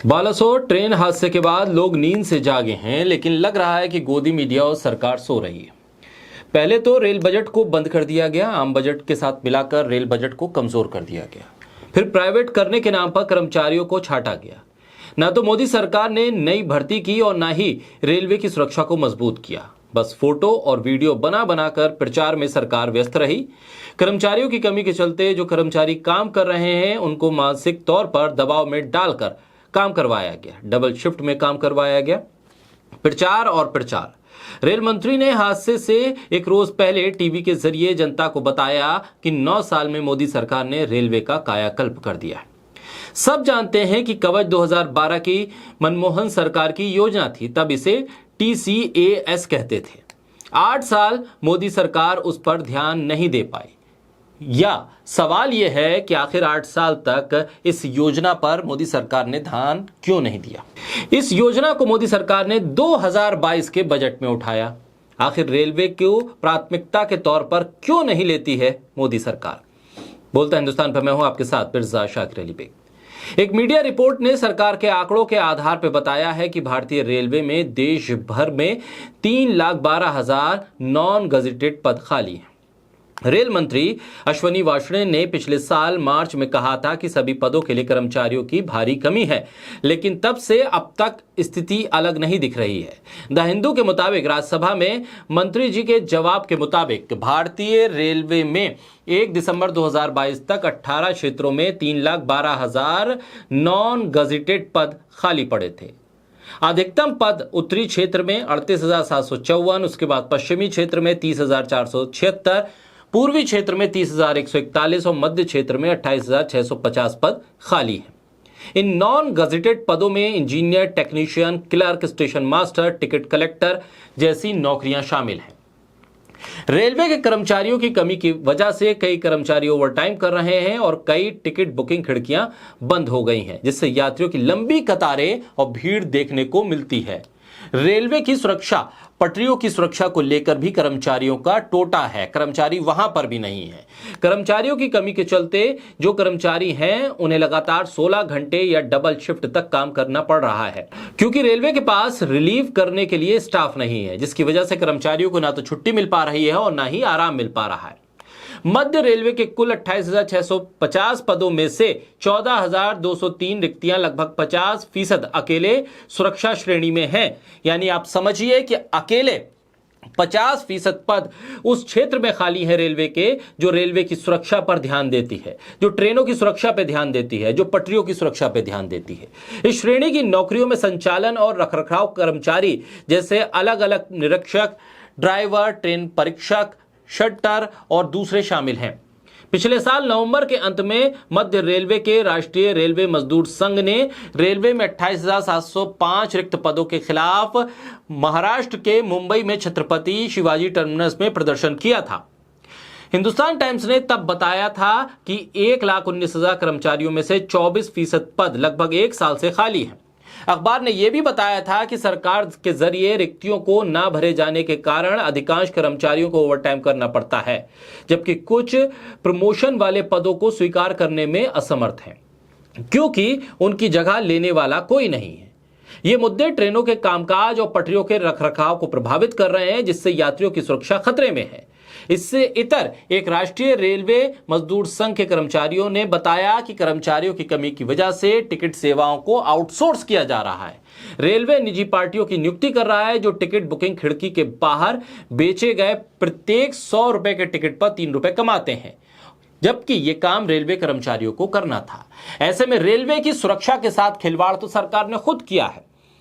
Balasore train हादसे के बाद लोग नींद से जागे हैं, लेकिन लग रहा है कि गोदी मीडिया और सरकार सो रही है। पहले तो रेल बजट को बंद कर दिया गया, आम बजट के साथ मिलाकर रेल बजट को कमजोर कर दिया गया। फिर प्राइवेट करने के नाम पर कर्मचारियों को छांटा गया। ना तो मोदी सरकार ने नई भर्ती की और ना ही रेलवे की सुरक्षा को मजबूत किया। बस फोटो और वीडियो बना बनाकर प्रचार में सरकार व्यस्त रही। कर्मचारियों की कमी के चलते जो कर्मचारी काम कर रहे हैं उनको मानसिक तौर पर दबाव में डालकर काम करवाया गया, डबल शिफ्ट में काम करवाया गया। प्रचार और प्रचार। रेल मंत्री ने हादसे से एक रोज पहले टीवी के जरिए जनता को बताया कि 9 साल में मोदी सरकार ने रेलवे का कायाकल्प कर दिया। सब जानते हैं कि कवच 2012 की मनमोहन सरकार की योजना थी, तब इसे TCAS कहते थे। 8 साल मोदी सरकार उस पर ध्यान नहीं दे पाई। या सवाल यह है कि आखिर 8 साल तक इस योजना पर मोदी सरकार ने ध्यान क्यों नहीं दिया। इस योजना को मोदी सरकार ने 2022 के बजट में उठाया। आखिर रेलवे को प्राथमिकता के तौर पर क्यों नहीं लेती है मोदी सरकार। बोलता हिंदुस्तान पर मैं हूं आपके साथ मिर्जा शाकिर अली बेग। एक मीडिया रिपोर्ट ने सरकार के आंकड़ों के आधार पर बताया है कि भारतीय रेलवे में देश भर में 3,12,000 नॉन गजेटेड पद खाली हैं। रेल मंत्री अश्विनी वैष्णव ने पिछले साल मार्च में कहा था कि सभी पदों के लिए कर्मचारियों की भारी कमी है, लेकिन तब से अब तक स्थिति अलग नहीं दिख रही है। द हिंदू के मुताबिक राज्यसभा में मंत्री जी के जवाब के मुताबिक भारतीय रेलवे में 1 दिसंबर 2022 तक 18 क्षेत्रों में 3,12,000 नॉन गजेटेड पद खाली पड़े थे। अधिकतम पद उत्तरी क्षेत्र में 38,754, उसके बाद पश्चिमी क्षेत्र में 30,476, पूर्वी क्षेत्र में 30,141 और मध्य क्षेत्र में 28,650 पद खाली हैं। इन नॉन गजेटेड पदों में engineer, technician, clerk, station master, ticket collector जैसी नौकरियां शामिल हैं। रेलवे के कर्मचारियों की कमी की वजह से कई कर्मचारी ओवरटाइम कर रहे हैं और कई टिकट बुकिंग खिड़कियां बंद हो गई हैं, जिससे यात्रियों की लंबी कतारें और भीड़ देखने को मिलती है। रेलवे की सुरक्षा, पटरियों की सुरक्षा को लेकर भी कर्मचारियों का टोटा है। कर्मचारी वहां पर भी नहीं है। कर्मचारियों की कमी के चलते जो कर्मचारी हैं उन्हें लगातार 16 घंटे या डबल शिफ्ट तक काम करना पड़ रहा है, क्योंकि रेलवे के पास रिलीव करने के लिए स्टाफ नहीं है, जिसकी वजह से कर्मचारियों को ना तो छुट्टी मिल पा रही है और ना ही आराम मिल पा रहा है। मध्य रेलवे के कुल 28,650 पदों में से 14,203 रिक्तियां, लगभग 50% अकेले सुरक्षा श्रेणी में हैं। यानी आप समझिए कि अकेले 50% पद उस क्षेत्र में खाली है रेलवे के, जो रेलवे की सुरक्षा पर ध्यान देती है, जो ट्रेनों की सुरक्षा पर ध्यान देती है, जो पटरियों की सुरक्षा पर ध्यान देती है। इस श्रेणी की नौकरियों में संचालन और रखरखाव कर्मचारी जैसे अलग अलग निरीक्षक, ड्राइवर, ट्रेन परीक्षक, शटर और दूसरे शामिल हैं। पिछले साल नवंबर के अंत में मध्य रेलवे के राष्ट्रीय रेलवे मजदूर संघ ने रेलवे में 28,705 रिक्त पदों के खिलाफ महाराष्ट्र के मुंबई में छत्रपति शिवाजी टर्मिनस में प्रदर्शन किया था। हिंदुस्तान टाइम्स ने तब बताया था कि 1,19,000 कर्मचारियों में से 24% पद लगभग 1 साल से खाली हैं। अखबार ने यह भी बताया था कि सरकार के जरिए रिक्तियों को ना भरे जाने के कारण अधिकांश कर्मचारियों को ओवरटाइम करना पड़ता है, जबकि कुछ प्रमोशन वाले पदों को स्वीकार करने में असमर्थ हैं, क्योंकि उनकी जगह लेने वाला कोई नहीं है। ये मुद्दे ट्रेनों के कामकाज और पटरियों के रखरखाव को प्रभावित कर रहे हैं, जिससे यात्रियों की सुरक्षा खतरे में है। इससे इतर एक राष्ट्रीय रेलवे मजदूर संघ के कर्मचारियों ने बताया कि कर्मचारियों की कमी की वजह से टिकट सेवाओं को आउटसोर्स किया जा रहा है। रेलवे निजी पार्टियों की नियुक्ति कर रहा है, जो टिकट बुकिंग खिड़की के बाहर बेचे गए प्रत्येक 100 रुपए के टिकट पर 3 रुपए कमाते हैं, जबकि यह काम रेलवे कर्मचारियों को करना था। ऐसे में रेलवे की सुरक्षा के साथ खिलवाड़ तो सरकार ने खुद किया है।